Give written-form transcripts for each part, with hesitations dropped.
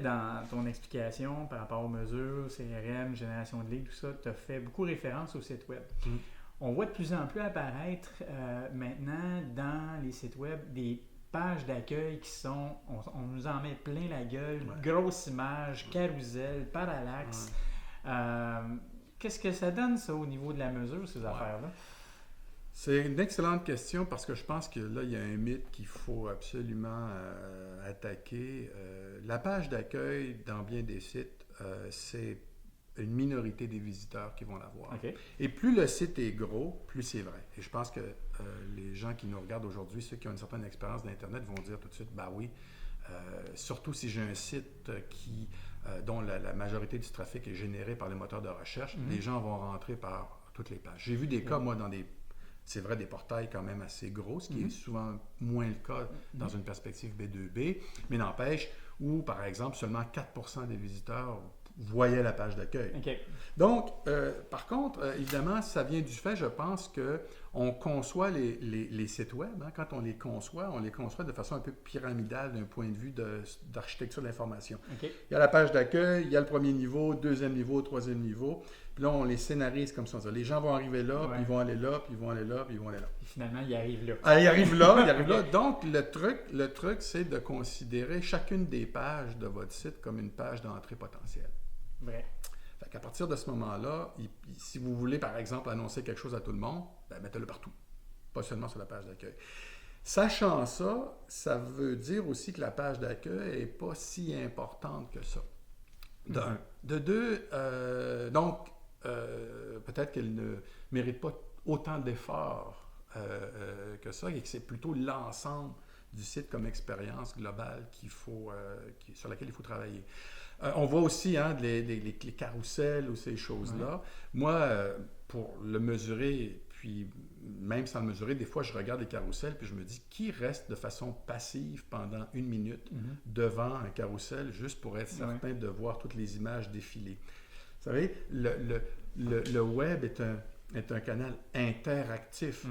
dans ton explication par rapport aux mesures, CRM, génération de leads, tout ça, tu as fait beaucoup référence au site web. On voit de plus en plus apparaître maintenant dans les sites web des pages d'accueil qui sont, on nous en met plein la gueule, grosse image, carrousel, parallaxe. Qu'est-ce que ça donne, ça, au niveau de la mesure, ces affaires-là? C'est une excellente question parce que je pense que là, il y a un mythe qu'il faut absolument attaquer. La page d'accueil dans bien des sites, c'est une minorité des visiteurs qui vont la voir. Okay. Et plus le site est gros, plus c'est vrai. Et je pense que les gens qui nous regardent aujourd'hui, ceux qui ont une certaine expérience d'Internet, vont dire tout de suite, ben oui, surtout si j'ai un site dont la majorité du trafic est généré par les moteurs de recherche, les gens vont rentrer par toutes les pages. J'ai vu des cas, moi, c'est vrai, des portails quand même assez gros, ce qui est souvent moins le cas dans une perspective B2B, mais n'empêche, où, par exemple, seulement 4% des visiteurs voyaient la page d'accueil. Okay. Donc, par contre, évidemment, ça vient du fait, je pense, qu'on conçoit les sites web. Quand on les conçoit de façon un peu pyramidale d'un point de vue d'architecture de l'information. Okay. Il y a la page d'accueil, il y a le premier niveau, deuxième niveau, troisième niveau. Puis là, on les scénarise comme ça. Les gens vont arriver là, puis ils vont aller là, puis ils vont aller là, puis ils vont aller là. Et finalement, ils arrivent là. Ils arrivent là. Donc, le truc, c'est de considérer chacune des pages de votre site comme une page d'entrée potentielle. Vrai. Fait qu'à partir de ce moment-là, si vous voulez, par exemple, annoncer quelque chose à tout le monde, mettez-le partout, pas seulement sur la page d'accueil. Sachant ça, ça veut dire aussi que la page d'accueil n'est pas si importante que ça. De un. De deux, donc, peut-être qu'elle ne mérite pas autant d'efforts que ça, et que c'est plutôt l'ensemble du site comme expérience globale sur laquelle il faut travailler. On voit aussi les carousels ou ces choses-là. Moi, pour le mesurer, puis même sans le mesurer, des fois, je regarde les carousels puis je me dis, qui reste de façon passive pendant 1 minute devant un carrousel juste pour être certain de voir toutes les images défiler? Vous savez, le web est un canal interactif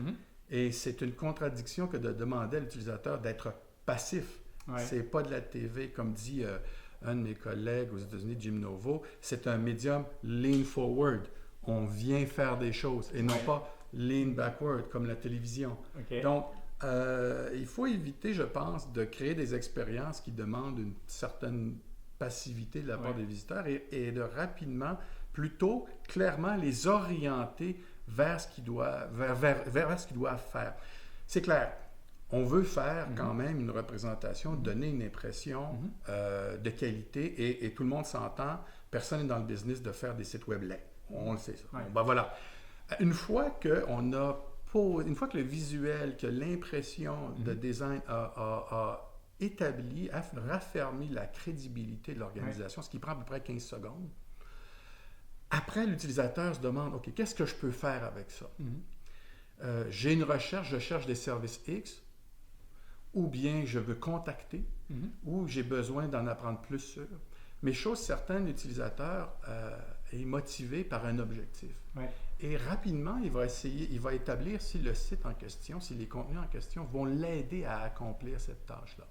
et c'est une contradiction que de demander à l'utilisateur d'être passif. C'est pas de la TV, comme dit un de mes collègues aux États-Unis, Jim Novo, c'est un médium lean forward. On vient faire des choses et non pas lean backward comme la télévision. Okay. Donc, il faut éviter, je pense, de créer des expériences qui demandent une certaine passivité de la part des visiteurs et de rapidement, plutôt clairement les orienter vers ce qu'ils doivent, vers ce qu'ils doivent faire. C'est clair. On veut faire quand même une représentation, donner une impression de qualité et tout le monde s'entend. Personne n'est dans le business de faire des sites web laids. On le sait, ça. Bon, voilà. Une fois que le visuel, que l'impression de design a établi, a raffermi la crédibilité de l'organisation, ce qui prend à peu près 15 secondes, après, l'utilisateur se demande, OK, qu'est-ce que je peux faire avec ça? J'ai une recherche, je cherche des services X, ou bien je veux contacter, ou j'ai besoin d'en apprendre plus sur. Mais chose certaine, l'utilisateur est motivé par un objectif. Et rapidement, il va établir si le site en question, si les contenus en question vont l'aider à accomplir cette tâche-là.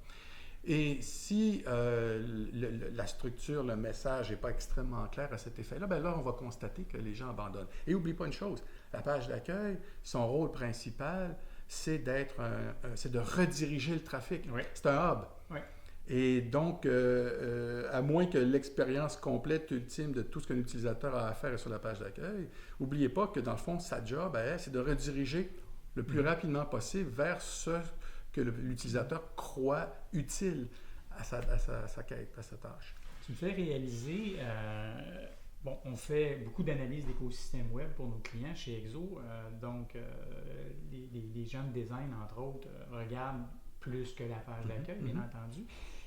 Et si la structure, le message n'est pas extrêmement clair à cet effet-là, là, on va constater que les gens abandonnent. Et n'oublie pas une chose, la page d'accueil, son rôle principal, c'est de rediriger le trafic. C'est un hub. Et donc, à moins que l'expérience complète, ultime de tout ce qu'un utilisateur a à faire est sur la page d'accueil, n'oubliez pas que dans le fond, sa job, c'est de rediriger le plus rapidement possible vers ce que l'utilisateur croit utile à sa quête, à sa tâche. Tu me fais réaliser, on fait beaucoup d'analyses d'écosystème web pour nos clients chez Exo, donc les gens de design, entre autres, regardent plus que la page d'accueil, bien entendu.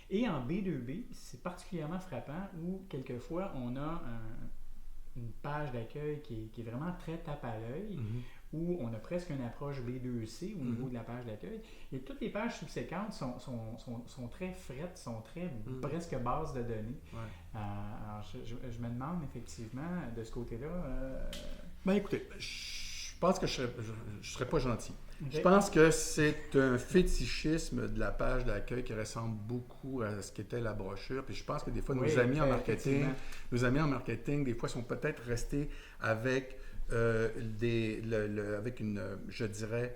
Et en B2B, c'est particulièrement frappant où, quelquefois, on a une page d'accueil qui est vraiment très tape à l'œil, où on a presque une approche B2C au niveau de la page d'accueil. Et toutes les pages subséquentes sont très frettes, sont très presque bases de données. Alors, je me demande effectivement, de ce côté-là... Écoutez, je pense que je ne serais pas gentil. OK. Je pense que c'est un fétichisme de la page d'accueil qui ressemble beaucoup à ce qu'était la brochure. Puis je pense que des fois, Oui, nos amis en effectivement. marketing, des fois, sont peut-être restés avec, avec je dirais,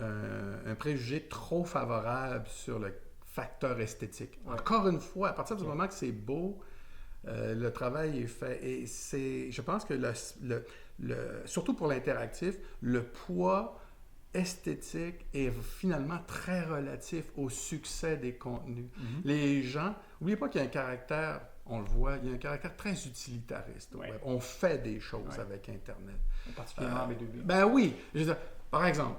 un préjugé trop favorable sur le facteur esthétique. Ouais. Encore une fois, à partir du Ok. moment que c'est beau, le travail est fait. Et je pense que surtout pour l'interactif, le poids esthétique est finalement très relatif au succès des contenus. Mhm. Les gens, n'oubliez pas qu'il y a un caractère, on le voit, il y a un caractère très utilitariste au Ouais. web. On fait des choses Ouais. avec Internet. Particulièrement en B2B. Ben oui, je veux dire, par exemple,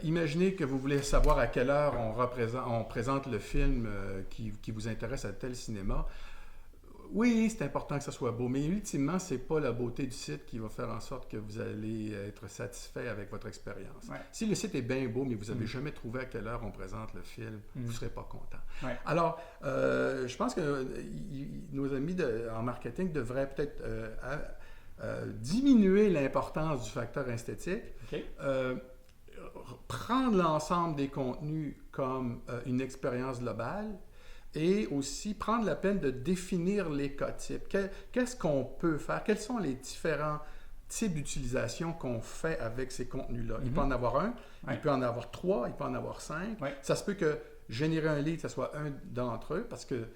imaginez que vous voulez savoir à quelle heure on présente le film qui vous intéresse à tel cinéma. Oui, c'est important que ça soit beau, mais ultimement, c'est pas la beauté du site qui va faire en sorte que vous allez être satisfait avec votre expérience. Ouais. Si le site est bien beau, mais vous n'avez jamais trouvé à quelle heure on présente le film, vous ne serez pas content. Ouais. Alors, je pense que nos amis en marketing devraient peut-être diminuer l'importance du facteur esthétique, OK. prendre l'ensemble des contenus comme une expérience globale et aussi prendre la peine de définir les cas types. Qu'est-ce qu'on peut faire? Quels sont les différents types d'utilisation qu'on fait avec ces contenus-là? Il peut en avoir un, il peut en avoir 3, il peut en avoir 5. Ouais. Ça se peut que générer un lead, ça soit un d'entre eux parce que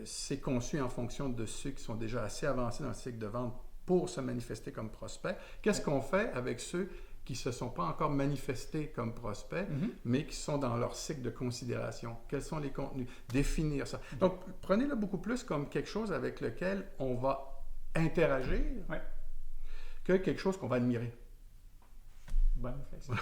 c'est conçu en fonction de ceux qui sont déjà assez avancés dans le cycle de vente pour se manifester comme prospects. Qu'est-ce qu'on fait avec ceux qui ne se sont pas encore manifestés comme prospects, mais qui sont dans leur cycle de considération? Quels sont les contenus? Définir ça. Donc, prenez-le beaucoup plus comme quelque chose avec lequel on va interagir Ouais. que quelque chose qu'on va admirer. Bonne réflexion.